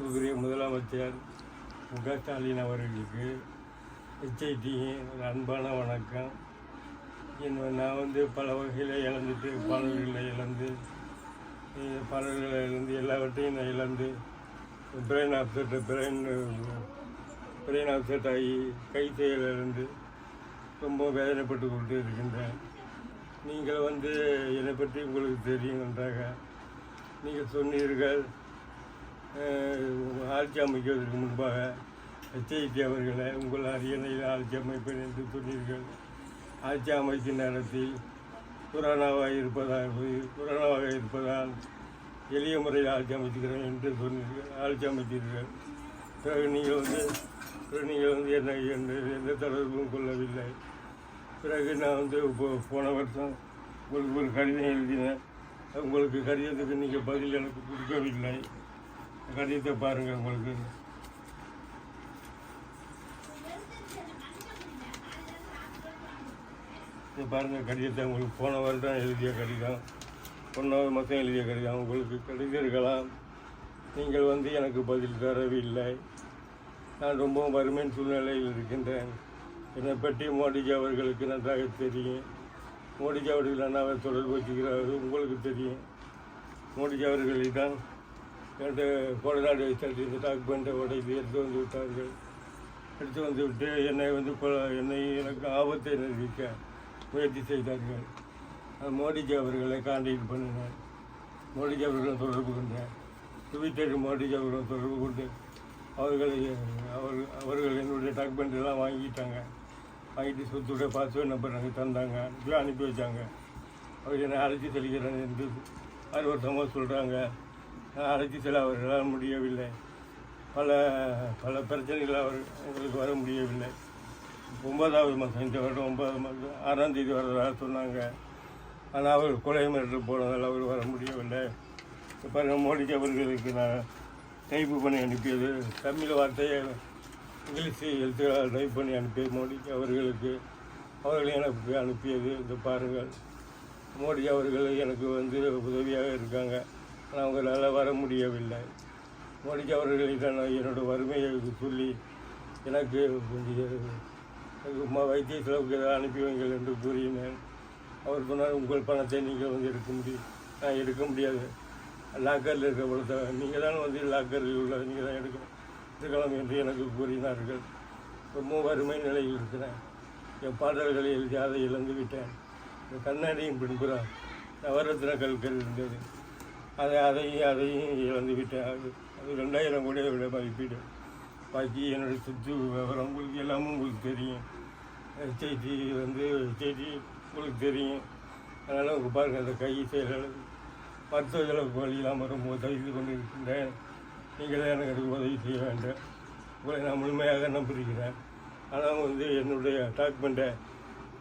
மதிப்புக்குரிய முதலமைச்சர் முக ஸ்டாலின் அவர்களுக்கு HITயின் ஒரு அன்பான வணக்கம். நான் பல வகையில் இழந்துட்டு பலர்களை இழந்து எல்லாவற்றையும் நான் இழந்து பிரெயின் அப்செட் ஆகி கை செயலிருந்து ரொம்ப வேதனைப்பட்டு கொண்டு இருக்கின்றேன். நீங்கள் என்னை பற்றி உங்களுக்கு தெரியும் நன்றாக. நீங்கள் சொன்னீர்கள் ஆட்சி அமைக்கிறதுக்கு முன்பாக HIT அவர்களை உங்கள் அரியணையில் ஆட்சி அமைப்பேன் என்று சொன்னீர்கள். ஆட்சி அமைக்கும் நேரத்தில் கொரோனாவாக இருப்பதால் எளிய முறையில் ஆட்சி அமைத்துக்கிறேன் என்று சொன்னீர்கள். ஆட்சி அமைத்தீர்கள். பிறகு நீங்கள் என்னை எந்த தொடர்பும் கொள்ளவில்லை. பிறகு நான் போன வருஷம் உங்களுக்கு ஒரு கடிதம் எழுதினேன். உங்களுக்கு கடிதத்துக்கு நீங்கள் பதில் எனக்கு கொடுக்கவில்லை. கடிதத்தை பாருங்கள். உங்களுக்கு பாருங்கள் கடிதத்தை. உங்களுக்கு போன வருடம் எழுதிய கடிதம், 1வது மாதம் எழுதிய கடிதம். உங்களுக்கு கடிதம் நீங்கள் எனக்கு பதில் தரவில்லை. நான் ரொம்பவும் வறுமையின் சூழ்நிலையில் இருக்கின்றேன். என்னை பற்றி மோடிஜி அவர்களுக்கு நன்றாக தெரியும். மோடிஜி அவர்கள் நன்றாக தொடர்பு வச்சுக்கிறார்கள். உங்களுக்கு தெரியும். மோடிஜி அவர்களை தான் கோடநாடு இந்த டாக்குமெண்ட்டை உடைத்து எடுத்து வந்து விட்டார்கள். எடுத்து வந்து விட்டு எனக்கு ஆபத்தை நிர்வகிக்க முயற்சி செய்தார்கள். மோடிஜி அவர்களை கான்டாக்ட் பண்ணினேன். மோடிஜி அவர்களும் தொடர்பு கொண்டேன். ட்விட்டர் மோடிஜி அவர்களும் தொடர்பு கொண்டு அவர்கள் என்னுடைய டாக்குமெண்ட் எல்லாம் வாங்கிட்டாங்க. வாங்கிட்டு சொத்துடைய பாஸ்வேர்ட் நம்பர் எனக்கு தந்தாங்க. அனுப்பி வச்சாங்க. அவர் என்னை அழைச்சி செல்கிறேன் என்று 6 வருஷமாக சொல்கிறாங்க. நான் அழைச்சி செல்ல அவர்களால் முடியவில்லை. பல பிரச்சனைகள் எங்களுக்கு வர முடியவில்லை. 9வது மாதம், இந்த வருடம் 9வது மாதம் 6ஆம் தேதி வர்றதாக சொன்னாங்க. ஆனால் அவர் கொலை மிரட்டல் போனதால் அவர் வர முடியவில்லை. இப்போ மோடிஜி அவர்களுக்கு நான் டைப்பு பண்ணி அனுப்பியது, தமிழ் வார்த்தையை இங்கிலீஷ் எழுத்துக்களால் டைப் பண்ணி அனுப்பியது மோடிஜி அவர்களுக்கு. அவர்கள் எனக்கு அனுப்பியது இந்த பாருங்கள். மோடிஜி அவர்கள் எனக்கு உதவியாக இருக்காங்க. ஆனால் அவங்களால் வர முடியவில்லை. மோடிஜி அவர்களை தான் என்னோடய வறுமையை சொல்லி எனக்கு வைத்திய செலவுக்கு ஏதாவது அனுப்பி வைங்கள் என்று கூறினேன். அவர் சொன்னார், உங்கள் பணத்தை நீங்கள் நான் எடுக்க முடியாது. லாக்கரில் இருக்க பொழுது நீங்கள் தான் லாக்கரில் உள்ளது நீங்கள் தான் எடுக்கலாம் என்று எனக்கு கூறினார்கள். ரொம்ப வறுமை நிலையில் இருக்கிறேன். என் பாடல்களை எழுதி அதை இழந்து விட்டேன். இந்த கண்ணாடியும் பின்புறம் நவரத்ன கற்கள் இருந்தது. அதையும் இழந்து விட்டேன். அது 2000 கோடியோட மதிப்பீடு. பாக்கி என்னுடைய சொத்து விவரம் உங்களுக்கு எல்லாமும் உங்களுக்கு தெரியும். HIT உங்களுக்கு தெரியும். அதனால் உங்களுக்கு பாருங்கள், அந்த கை செயல்கள் மருத்துவ செலவுக்கு வழி இல்லாமல் ரொம்ப தவித்து கொண்டு இருக்கின்றேன். நீங்கள் தான் எனக்கு உதவி செய்ய வேண்டும். உங்களை நான் முழுமையாக நம்பியிருக்கிறேன். ஆனால் என்னுடைய டாக்குமெண்ட்டை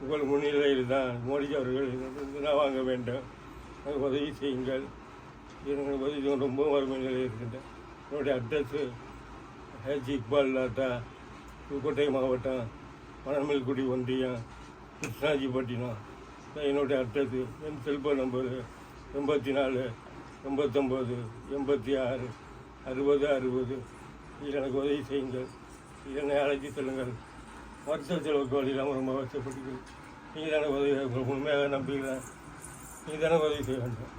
உங்கள் முன்னிலையில் தான் மோடிஜி அவர்கள் நான் வாங்க வேண்டும். எனக்கு உதவி செய்யுங்கள். எனக்கு உதவி ரொம்ப வறுமை நிலையில் இருக்கின்றேன். என்னுடைய அட்ரஸு H. இக்பால் லாட்டா, புதுக்கோட்டை மாவட்டம், மணமேல்குடி ஒன்றியம், கிருஷ்ணாஜிப்பட்டினம். என்னுடைய அட்ரஸு. என் செல்ஃபோன் நம்பரு 84 89 86 60 60. இதில் எனக்கு உதவி செய்யுங்கள். என்னை அழைச்சி செல்லுங்கள். மருத்துவ செலவுக்கு வழி இல்லாமல் ரொம்ப அவசியப்பட்டுங்கள். நீங்கள் தானே உதவி, உண்மையாக நம்புகிறேன். நீங்கள் தானே உதவி செய்ய வேண்டும்.